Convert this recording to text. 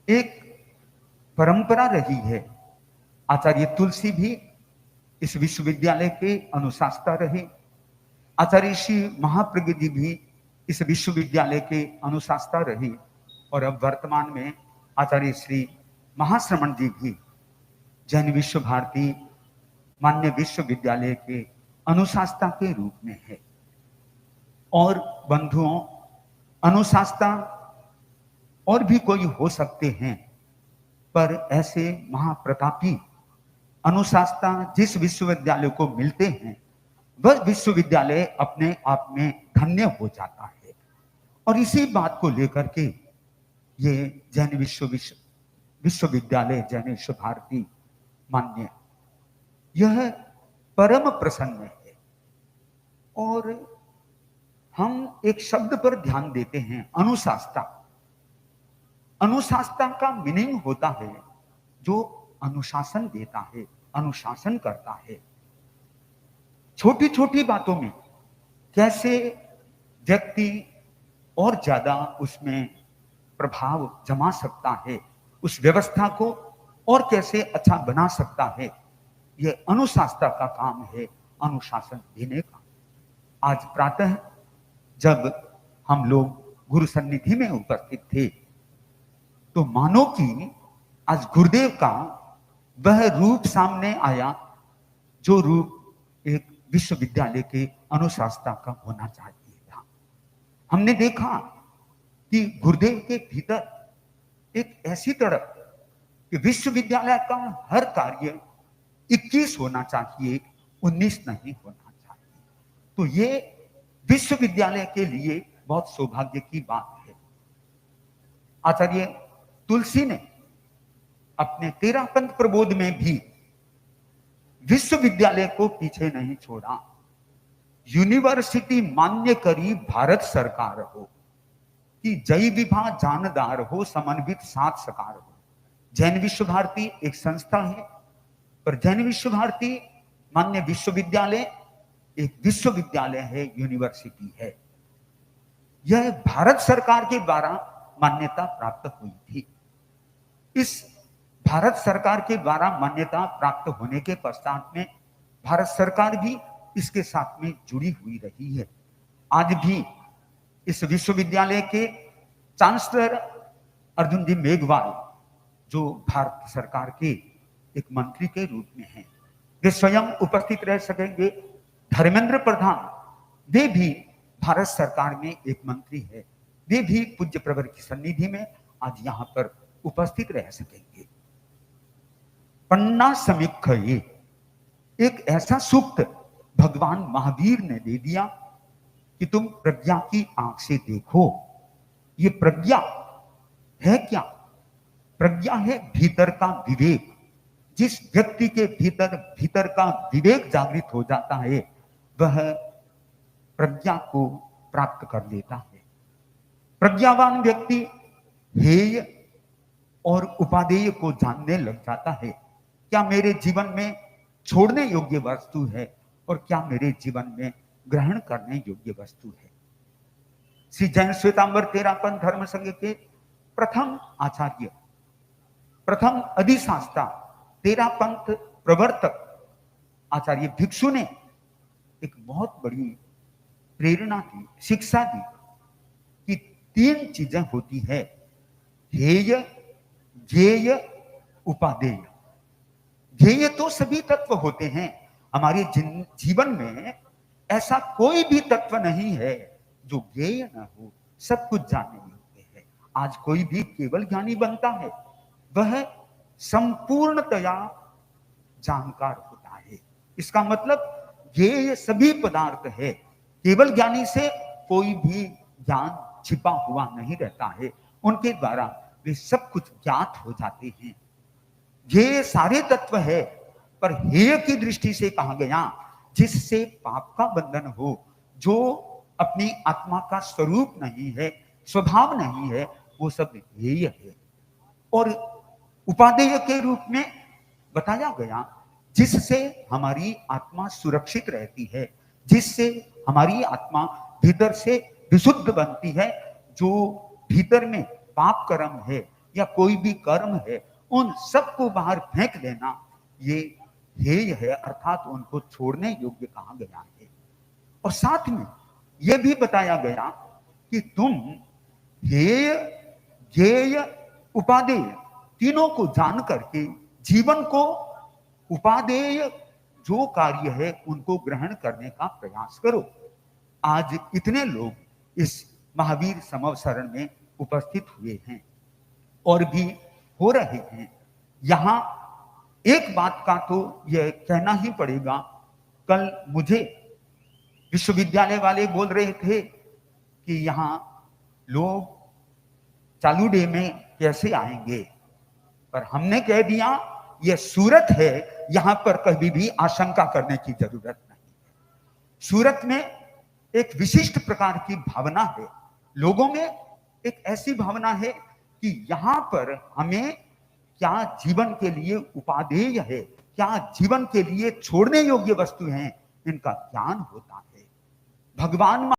एक परंपरा रही है। आचार्य तुलसी भी इस विश्वविद्यालय के अनुशासता रहे, आचार्य श्री महाप्रज्ञ जी भी इस विश्वविद्यालय के अनुशासता रहे, और अब वर्तमान में आचार्य श्री महाश्रमण जी भी जैन विश्व भारती मान्य विश्वविद्यालय के अनुशासता के रूप में है। और बंधुओं, अनुशासता और भी कोई हो सकते हैं, पर ऐसे महाप्रतापी अनुशासता जिस विश्वविद्यालय को मिलते हैं, वह विश्वविद्यालय अपने आप में धन्य हो जाता है। और इसी बात को लेकर के ये जैन विश्वविद्यालय जैन विश्व भारती मान्य, यह परम प्रसन्न है। और हम एक शब्द पर ध्यान देते हैं, अनुशासता। अनुशासता का मीनिंग होता है जो अनुशासन देता है, अनुशासन करता है। छोटी छोटी बातों में कैसे व्यक्ति और ज्यादा उसमें प्रभाव जमा सकता है, उस व्यवस्था को और कैसे अच्छा बना सकता है, यह अनुशासता का काम है, अनुशासन देने का। आज प्रातः जब हम लोग गुरु सन्निधि में उपस्थित थे, तो मानो कि आज गुरुदेव का वह रूप सामने आया जो रूप एक विश्वविद्यालय के अनुशासता का होना चाहिए था। हमने देखा कि गुरुदेव के भीतर एक ऐसी तरफ कि विश्वविद्यालय का हर कार्य 21 होना चाहिए, 19 नहीं होना चाहिए। तो ये विश्वविद्यालय के लिए बहुत सौभाग्य की बात है। आचार्य तुलसी ने अपने 13 पंथ प्रबोध में भी विश्वविद्यालय को पीछे नहीं छोड़ा। यूनिवर्सिटी मान्य करी भारत सरकार हो, कि जय विभा जानदार हो, समन्वित सात सकार हो। जैन विश्व भारती एक संस्था है, पर जैन विश्व भारती मान्य विश्वविद्यालय एक विश्वविद्यालय है, यूनिवर्सिटी है। यह भारत सरकार के द्वारा मान्यता प्राप्त हुई थी। इस भारत सरकार के द्वारा मान्यता प्राप्त होने के पश्चात में भारत सरकार भी इसके साथ में जुड़ी हुई रही है। आज भी इस विश्वविद्यालय के चांसलर अर्जुन जी मेघवाल, जो भारत सरकार के एक मंत्री के रूप में हैं, वे स्वयं उपस्थित रह सकेंगे। धर्मेंद्र प्रधान, वे भी भारत सरकार में एक मंत्री है, वे भी पूज्य प्रवर की सन्निधि में आज यहां पर उपस्थित रह सकेंगे। पन्ना समीक्षये, एक ऐसा सूक्त भगवान महावीर ने दे दिया कि तुम प्रज्ञा की आंख से देखो। ये प्रज्ञा है क्या? प्रज्ञा है भीतर का विवेक। जिस व्यक्ति के भीतर का विवेक जागृत हो जाता है, वह प्रज्ञा को प्राप्त कर लेता है। प्रज्ञावान व्यक्ति हेय और उपादेय को जानने लग जाता है। क्या मेरे जीवन में छोड़ने योग्य वस्तु है और क्या मेरे जीवन में ग्रहण करने योग्य वस्तु है। श्री जैन श्वेतांबर 13 पंथ धर्म संघ के प्रथम आचार्य, प्रथम अधिशास्ता, 13 पंथ प्रवर्तक आचार्य भिक्षु ने एक बहुत बड़ी प्रेरणा दी, शिक्षा दी कि 3 चीजें होती है, ध्येय, ज्ञेय, उपादेय। ध्येय तो सभी तत्व होते हैं। हमारे जीवन में ऐसा कोई भी तत्व नहीं है जो ज्ञेय न हो, सब कुछ जानने योग्य है। आज कोई भी केवल ज्ञानी बनता है, वह संपूर्णतया जानकार होता है। इसका मतलब ज्ञेय सभी पदार्थ है। केवल ज्ञानी से कोई भी ज्ञान छिपा हुआ नहीं रहता है, उनके द्वारा वे सब कुछ ज्ञात हो जाते हैं। ये सारे तत्व है, पर हेय की दृष्टि से कहा गया जिससे पाप का बंधन हो, जो अपनी आत्मा का स्वरूप नहीं है, स्वभाव नहीं है, वो सब हेय है। और उपादेय के रूप में बताया गया जिससे हमारी आत्मा सुरक्षित रहती है, जिससे हमारी आत्मा भीतर से विशुद्ध बनती है। जो भीतर में पाप कर्म है, या कोई भी कर्म है, उन सबको बाहर फेंक देना ये हेय है, अर्थात उनको छोड़ने योग्य कहा गया है। और साथ में यह भी बताया गया कि तुम हेय, ज्ञेय, उपादेय तीनों को जान करके जीवन को उपादेय जो कार्य है उनको ग्रहण करने का प्रयास करो। आज इतने लोग इस महावीर समवसरण में उपस्थित हुए हैं और भी हो रहे हैं। यहां एक बात का तो यह कहना ही पड़ेगा, कल मुझे विश्वविद्यालय वाले बोल रहे थे कि यहां लोग चालू डे में कैसे आएंगे, पर हमने कह दिया यह सूरत है, यहां पर कभी भी आशंका करने की जरूरत नहीं है। सूरत में एक विशिष्ट प्रकार की भावना है, लोगों में एक ऐसी भावना है कि यहां पर हमें क्या जीवन के लिए उपादेय है, क्या जीवन के लिए छोड़ने योग्य वस्तु हैं, इनका ज्ञान होता है। भगवान